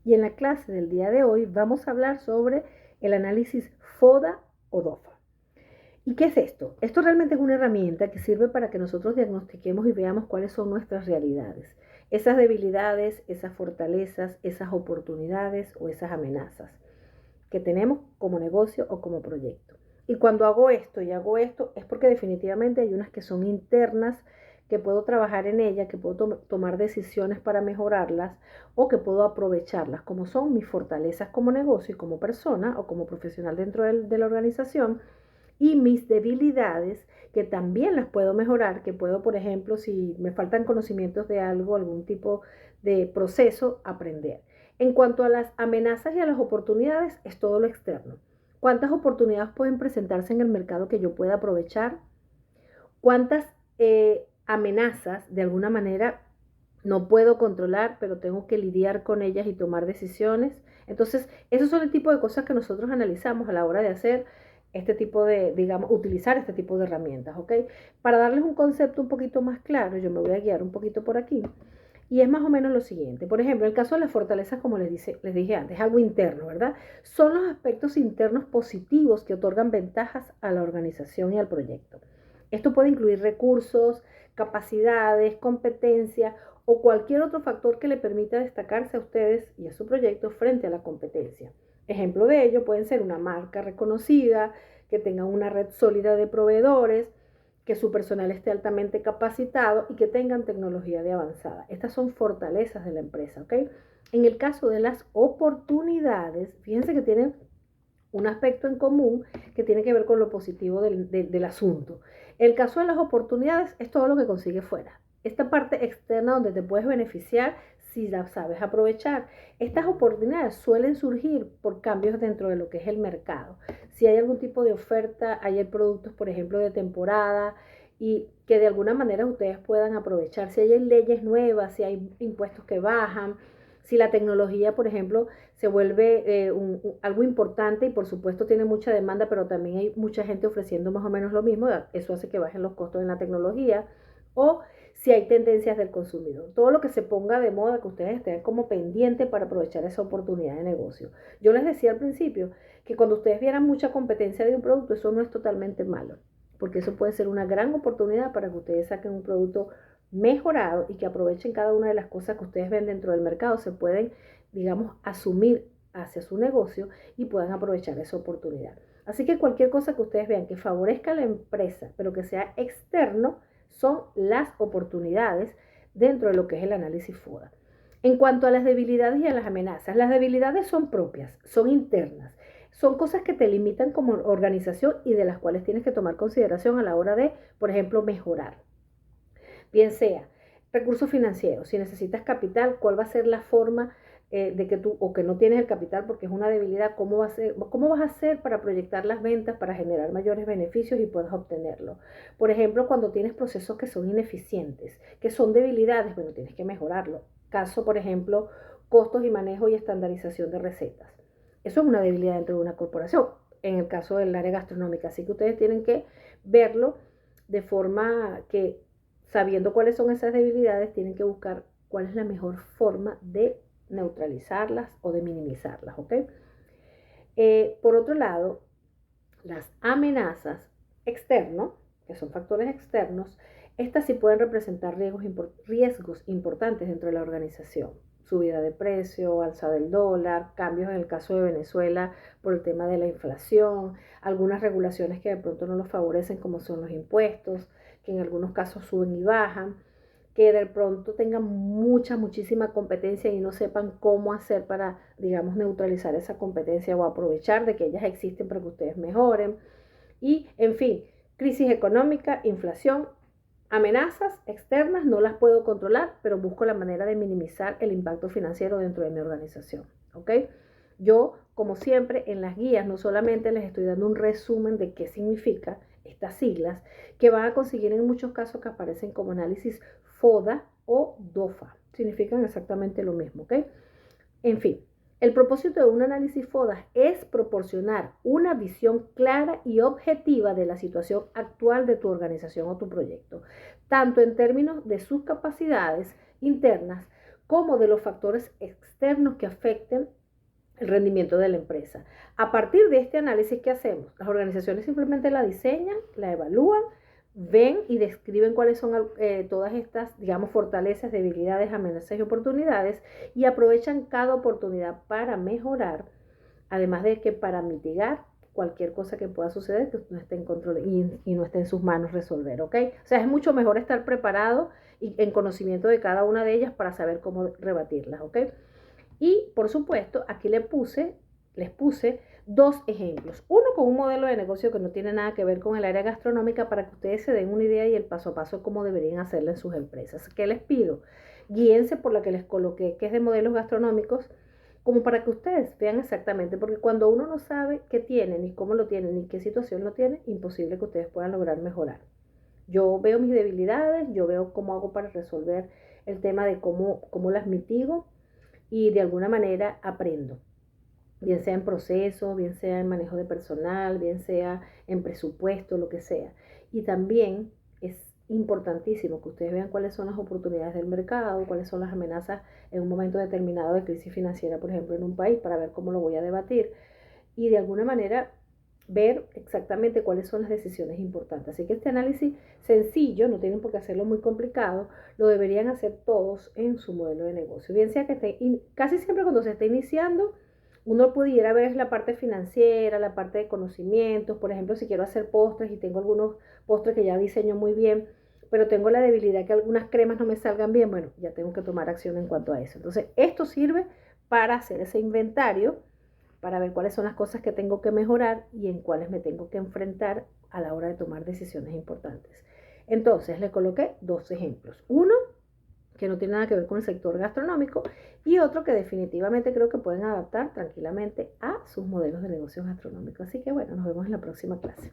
Y en la clase del día de hoy vamos a hablar sobre el análisis FODA o DOFA. ¿Y qué es esto? Esto realmente es una herramienta que sirve para que nosotros diagnostiquemos y veamos cuáles son nuestras realidades, esas debilidades, esas fortalezas, esas oportunidades o esas amenazas que tenemos como negocio o como proyecto. Y cuando hago esto y hago esto es porque definitivamente hay unas que son internas, que puedo trabajar en ellas, que puedo tomar decisiones para mejorarlas o que puedo aprovecharlas, como son mis fortalezas como negocio y como persona o como profesional dentro de la organización, y mis debilidades que también las puedo mejorar, que puedo, por ejemplo, si me faltan conocimientos de algo, algún tipo de proceso, aprender. En cuanto a las amenazas y a las oportunidades, es todo lo externo. ¿Cuántas oportunidades pueden presentarse en el mercado que yo pueda aprovechar? ¿Cuántas amenazas, de alguna manera, no puedo controlar, pero tengo que lidiar con ellas y tomar decisiones? Entonces, esos son el tipo de cosas que nosotros analizamos a la hora de hacer este tipo de, digamos, utilizar este tipo de herramientas, ¿ok? Para darles un concepto un poquito más claro, yo me voy a guiar un poquito por aquí. Y es más o menos lo siguiente. Por ejemplo, el caso de las fortalezas, como les dije antes, es algo interno, ¿verdad? Son los aspectos internos positivos que otorgan ventajas a la organización y al proyecto. Esto puede incluir recursos, capacidades, competencia o cualquier otro factor que le permita destacarse a ustedes y a su proyecto frente a la competencia. Ejemplo de ello pueden ser una marca reconocida, que tenga una red sólida de proveedores, que su personal esté altamente capacitado y que tengan tecnología de avanzada. Estas son fortalezas de la empresa, ¿ok? En el caso de las oportunidades, fíjense que tienen un aspecto en común que tiene que ver con lo positivo del asunto. El caso de las oportunidades es todo lo que consigues fuera. Esta parte externa donde te puedes beneficiar si la sabes aprovechar. Estas oportunidades suelen surgir por cambios dentro de lo que es el mercado. Si hay algún tipo de oferta, hay productos, por ejemplo, de temporada y que de alguna manera ustedes puedan aprovechar. Si hay leyes nuevas, si hay impuestos que bajan, si la tecnología, por ejemplo, se vuelve algo importante y por supuesto tiene mucha demanda, pero también hay mucha gente ofreciendo más o menos lo mismo, eso hace que bajen los costos en la tecnología, o si hay tendencias del consumidor. Todo lo que se ponga de moda, que ustedes estén como pendientes para aprovechar esa oportunidad de negocio. Yo les decía al principio que cuando ustedes vieran mucha competencia de un producto, eso no es totalmente malo, porque eso puede ser una gran oportunidad para que ustedes saquen un producto mejorado y que aprovechen cada una de las cosas que ustedes ven dentro del mercado, se pueden, digamos, asumir hacia su negocio y puedan aprovechar esa oportunidad. Así que cualquier cosa que ustedes vean que favorezca a la empresa, pero que sea externo, son las oportunidades dentro de lo que es el análisis FODA. En cuanto a las debilidades y a las amenazas, las debilidades son propias, son internas, son cosas que te limitan como organización y de las cuales tienes que tomar consideración a la hora de, por ejemplo, mejorar. Bien sea recursos financieros, si necesitas capital, cuál va a ser la forma de que tú, o que no tienes el capital porque es una debilidad, cómo vas a hacer para proyectar las ventas, para generar mayores beneficios y puedas obtenerlo. Por ejemplo, cuando tienes procesos que son ineficientes, que son debilidades, bueno, tienes que mejorarlo. Caso, por ejemplo, costos y manejo y estandarización de recetas. Eso es una debilidad dentro de una corporación, en el caso del área gastronómica. Así que ustedes tienen que verlo de forma que, sabiendo cuáles son esas debilidades, tienen que buscar cuál es la mejor forma de neutralizarlas o de minimizarlas, ¿ok? Por otro lado, las amenazas externos, que son factores externos, estas sí pueden representar riesgos importantes dentro de la organización. Subida de precio, alza del dólar, cambios en el caso de Venezuela por el tema de la inflación, algunas regulaciones que de pronto no los favorecen como son los impuestos, que en algunos casos suben y bajan, que de pronto tengan muchísima competencia y no sepan cómo hacer para, digamos, neutralizar esa competencia o aprovechar de que ellas existen para que ustedes mejoren. Y, en fin, crisis económica, inflación, amenazas externas, no las puedo controlar, pero busco la manera de minimizar el impacto financiero dentro de mi organización, ¿ok? Yo, como siempre, en las guías no solamente les estoy dando un resumen de qué significa estas siglas, que van a conseguir en muchos casos que aparecen como análisis FODA o DOFA. Significan exactamente lo mismo, ¿ok? En fin, el propósito de un análisis FODA es proporcionar una visión clara y objetiva de la situación actual de tu organización o tu proyecto, tanto en términos de sus capacidades internas como de los factores externos que afecten el rendimiento de la empresa. A partir de este análisis, ¿qué hacemos? Las organizaciones simplemente la diseñan, la evalúan, ven y describen cuáles son todas estas, digamos, fortalezas, debilidades, amenazas y oportunidades, y aprovechan cada oportunidad para mejorar, además de que para mitigar cualquier cosa que pueda suceder que no esté en control y no esté en sus manos resolver, ¿ok? O sea, es mucho mejor estar preparado y en conocimiento de cada una de ellas para saber cómo rebatirlas, ¿ok? Y por supuesto, aquí les puse 2 ejemplos. Uno con un modelo de negocio que no tiene nada que ver con el área gastronómica para que ustedes se den una idea y el paso a paso de cómo deberían hacerlo en sus empresas. ¿Qué les pido? Guíense por la que les coloqué, que es de modelos gastronómicos, como para que ustedes vean exactamente, porque cuando uno no sabe qué tiene, ni cómo lo tiene, ni qué situación lo tiene, imposible que ustedes puedan lograr mejorar. Yo veo mis debilidades, yo veo cómo hago para resolver el tema de cómo las mitigo y de alguna manera aprendo, bien sea en proceso, bien sea en manejo de personal, bien sea en presupuesto, lo que sea. Y también es importantísimo que ustedes vean cuáles son las oportunidades del mercado, cuáles son las amenazas en un momento determinado de crisis financiera, por ejemplo, en un país, para ver cómo lo voy a debatir y de alguna manera ver exactamente cuáles son las decisiones importantes. Así que este análisis sencillo, no tienen por qué hacerlo muy complicado, lo deberían hacer todos en su modelo de negocio. Bien sea que casi siempre cuando se está iniciando, uno pudiera ver la parte financiera, la parte de conocimientos. Por ejemplo, si quiero hacer postres y tengo algunos postres que ya diseño muy bien, pero tengo la debilidad que algunas cremas no me salgan bien, bueno, ya tengo que tomar acción en cuanto a eso. Entonces, esto sirve para hacer ese inventario, para ver cuáles son las cosas que tengo que mejorar y en cuáles me tengo que enfrentar a la hora de tomar decisiones importantes. Entonces, le coloqué 2 ejemplos. Uno que no tiene nada que ver con el sector gastronómico y otro que definitivamente creo que pueden adaptar tranquilamente a sus modelos de negocios gastronómicos. Así que bueno, nos vemos en la próxima clase.